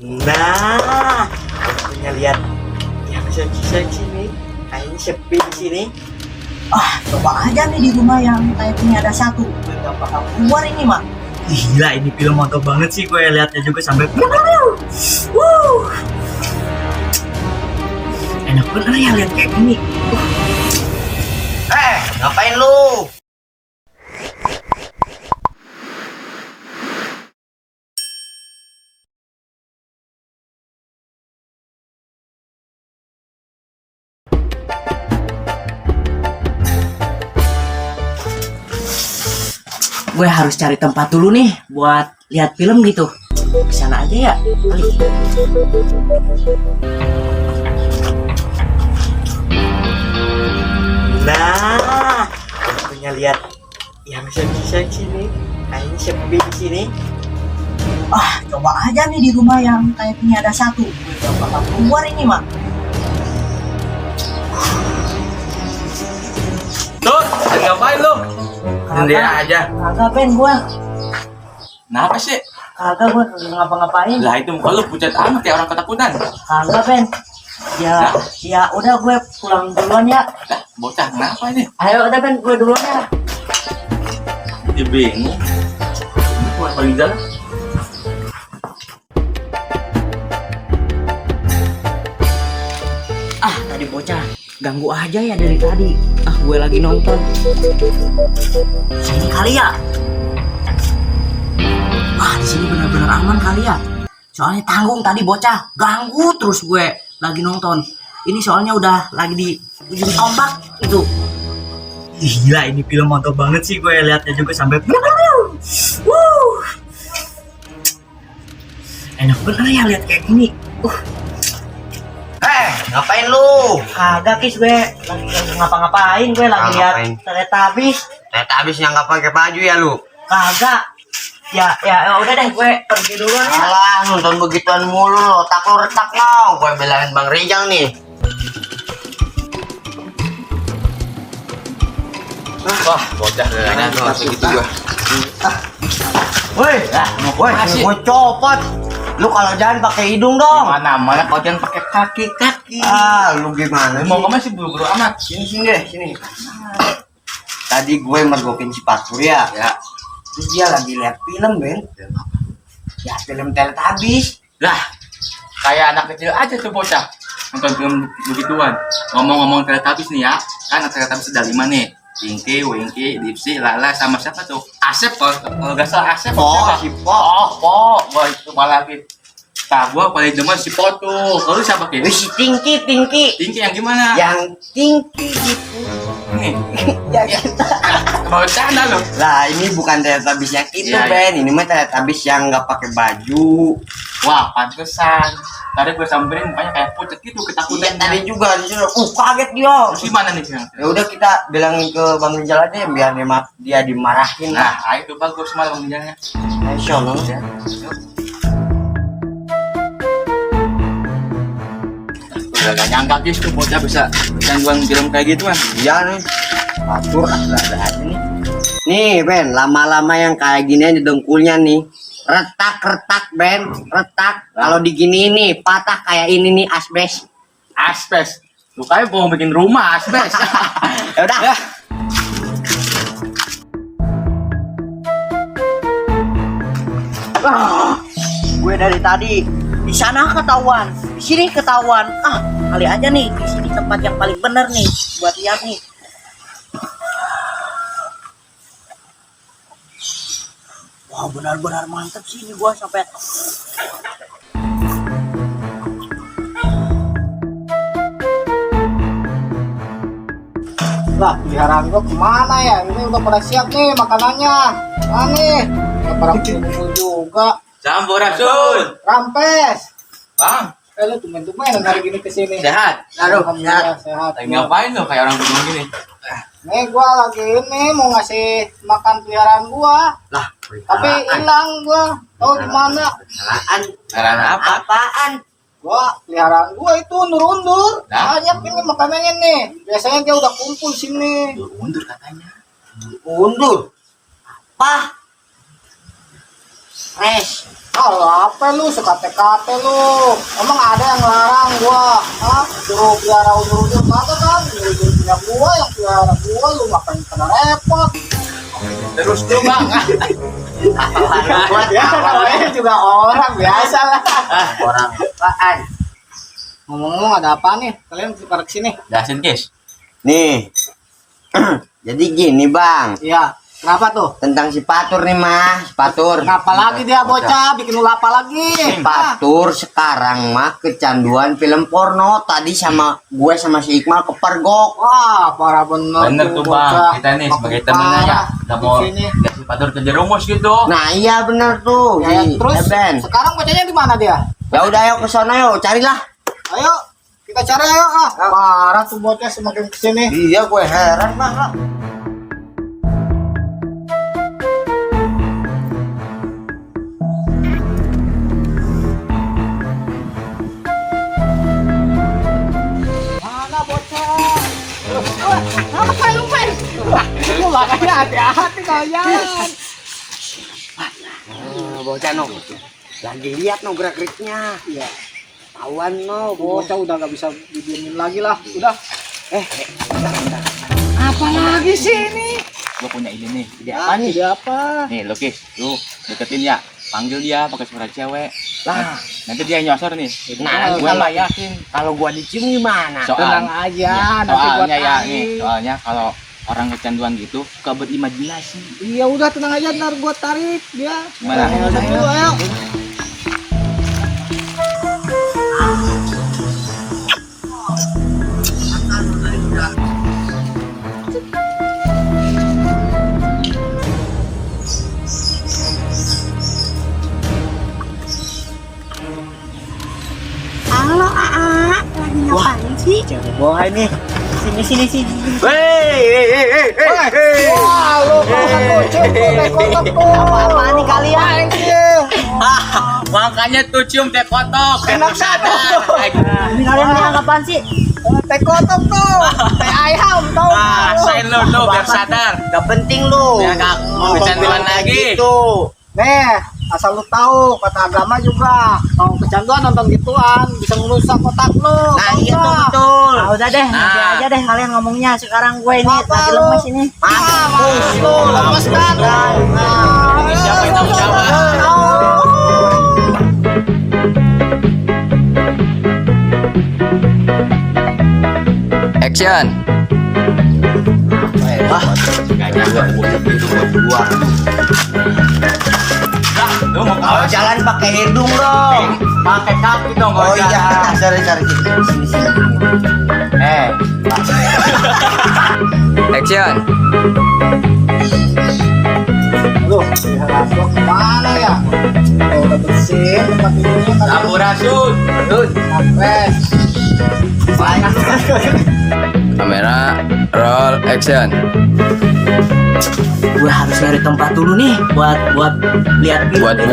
Nah, punya lihat yang seksi-seksi nih. Kayaknya sepi di sini. Coba aja nih di rumah yang kayak ini ada satu. Gue gak bakal keluar ini mah. Gila, ini film mantap banget sih. Gue lihatnya juga sampai enak bener ya lihat kayak gini. Ngapain lu? Gue harus cari tempat dulu nih buat lihat film gitu. Kesana aja ya kali. Nah, punya lihat yang seksi-seksi nih. Kayaknya sepi di sini. Coba aja nih di rumah yang kayak ini ada satu. Gue gak bakal keluar ini mah. Tuh, ngapain lu? Sendiri aja. Kagak Ben gue. Kenapa sih? Kagak gue kagak ngapa-ngapain. Lah itu muka lu pucat amat kayak orang ketakutan. Kagak Ben. Ya udah gue pulang duluan ya. Lah, bocah kenapa ini? Ayo udah Ben gue duluan ya. Dia bingung. Ini keluar paling jalan. Tadi bocah ganggu aja ya dari tadi. Gue lagi nonton. Sini kali ya. Di sini benar-benar aman kali ya. Soalnya tanggung tadi bocah ganggu terus gue lagi nonton. Ini soalnya udah lagi di ujung tombak itu. Gila, ini film mantap banget sih. Gue lihatnya juga sampai enak bener ya lihat kayak gini. Ngapain lu? Kagak Kis, gue lagi ngapa-ngapain, gue lagi lihat Ngapain? Teletubbies. Ternyata habisnya nggak pakai baju ya lu? Kagak. Ya udah deh gue pergi dulu ya. Alah, nonton begituan mulu lo, otak lo retak no. Gue belain Bang Rijal nih. Wah, bocah Ada tuh, segitu gua. Woi, Gue copot. Lu kalau jalan pakai hidung dong. Mana kau jangan pakai kaki. Lu gimana Lu mau sih? kemana sih buru-buru amat? Sini deh, sini. Tadi gue mergokin si Pak Surya. Ya. Terus dia lagi lihat film, Ben. Ya, film Teletubbies. Lah, kayak anak kecil aja tuh bocah. Nonton film begituan. Ngomong-ngomong Teletubbies nih ya. Kan Teletubbies ada 5 nih. Pinky, Winky, Dipsy, Lala, sama siapa tuh? Asep kalau nggak salah Asep. Si Po. Po. Wah itu malah lagi. Nah, gua paling demen si Po tuh. Kalau lu siapa Ki? Wih, si Tinky. Pinky yang gimana? Yang Tinky gitu. Nih. Ya, Mau bercanda lu? Lah, ini bukan Teletubbies yang itu, Iya, Ben. Ini mah Teletubbies yang nggak pakai baju. Wah, pantesan. Tadi gue samperin mukanya kayak pucat gitu Iya, ketakutan. tadi juga disuruh. Kaget dia. Terus gimana nih sekarang? Ya udah kita bilangin ke Bang Rijal aja biar dia dimarahin lah. Nah, itu bagus malah pembicaranya. Insya Allah. Ya. Udah gak nyangka guys tuh bocah bisa gangguan film kayak gitu kan. Iya nih. Atur ada aja nih. Nih Ben, lama-lama yang kayak gini aja dengkulnya nih. Retak Ben, retak. Kalau digini nih patah kayak ini nih asbes. Asbes. Lu kayak mau bikin rumah asbes. Ya udah. Ya. Gue dari tadi di sana ketahuan, di sini ketahuan. Kali aja nih di sini tempat yang paling bener nih buat lihat nih. Wah, benar-benar mantep sih ini gua sampai. Lah, peliharaan gua kemana ya? Ini udah pada siap nih makanannya. Nah nih, udah pada kumpul juga. Jambu Rasul. Rampes. Bang, Lu tumben-tumben hari gini kesini. sehat. Alhamdulillah sehat. Lagi ngapain lu kayak orang bingung gini? Nih gua lagi ini mau ngasih makan peliharaan gua. Lah, Tapi hilang gua. Tahu di mana? Karena apa? Apaan? Gua peliharaan gua itu undur-undur. Nah. Banyak ini makanannya nih. Biasanya dia udah kumpul sini. Undur katanya. Undur. Apa? Res, Kalau apa lu sekate-kate lu? Emang ada yang larang gua? Hah? Suruh piara ujur-ujur kata kan? Ujur punya gua yang piara gua lu ngapain kena repot? Terus tuh bang. Ya namanya juga orang biasa lah. Orang apaan? Ngomong-ngomong ada apa nih? Kalian pada kesini? Dasin guys. Nih. Jadi gini, Bang. Iya. Kenapa tuh? Tentang si Patur nih, Mas. Patur. Kenapa lagi dia bocah? Bikin lu apa lagi? Patur sekarang mah kecanduan film porno. Tadi sama gue sama si Iqmal kepergok. Wah, parah bener. Bener tuh bocah. bang. Kita nih sebagai Makin temennya ya. parah Kita di mau sini. kasih Patur terjerumus gitu. Nah, iya bener tuh. Ya, Si terus Eben. sekarang bocahnya di mana dia? Ya udah ayo ke sono yuk, carilah. Ayo, kita cari ayo. Parah tuh bocah semakin kesini. Iya, gue heran, Bang. Mana bocah? Apa lu, Ben? Lu makanya hati-hati kalian. Bocah no. Lagi lihat no gerak-geriknya. Iya. Tawan no, Bocah udah gak bisa didiemin lagi lah. Udah. Apa lagi sih ini? Gue punya ide nih. Ide Apa nih? Dia apa? Nih Lukis, lu deketin ya. Panggil dia pakai suara cewek. Lah, Nanti dia nyosor nih. Nah, gue nggak yakin. kalau gua dicium gimana? Tenang aja, nanti gua Soalnya ya tarik. nih, soalnya kalau orang kecanduan gitu suka berimajinasi. Iya udah tenang aja, ntar gua tarik dia. Gimana? Ayo. Halo AA, lagi ngapain sih? Cewek boy nih. Sini. Wah, lu kan kucing kotak tuh. Apa-apaan nih kalian? Makanya tuh cium teh kotok. Enak sadar. Ini kalian ngomong apaan sih? Teh kotak tuh. Teh ayam tau. Rasain lu biar sadar. Gak penting lu. Ya kak, mau kecanduan lagi. Gitu. Nih, asal lu tahu kata agama juga kalau kecanduan nonton gituan bisa merusak otak lu. Nah, Tahu iya tuh nggak? betul. Ah, udah deh, nanti Nah. aja deh kalian ngomongnya. Sekarang gue ini Apa lagi lu? lemes ini. Mampus lu, lemes kan? Ini siapa yang tanggung jawab? Action. Gak nyangka itu buat gua. Lu mau Kalau jalan pakai hidung dong. pakai kaki dong Oh kalau jalan. iya, sorry. Sini. Action. Aduh, lihat gua kemana ya? Oh, udah bersih tempat tidurnya tadi. Sampurasun. Sampai. Banyak. Kamera roll action. Gue harus nyari tempat dulu nih buat lihat Buat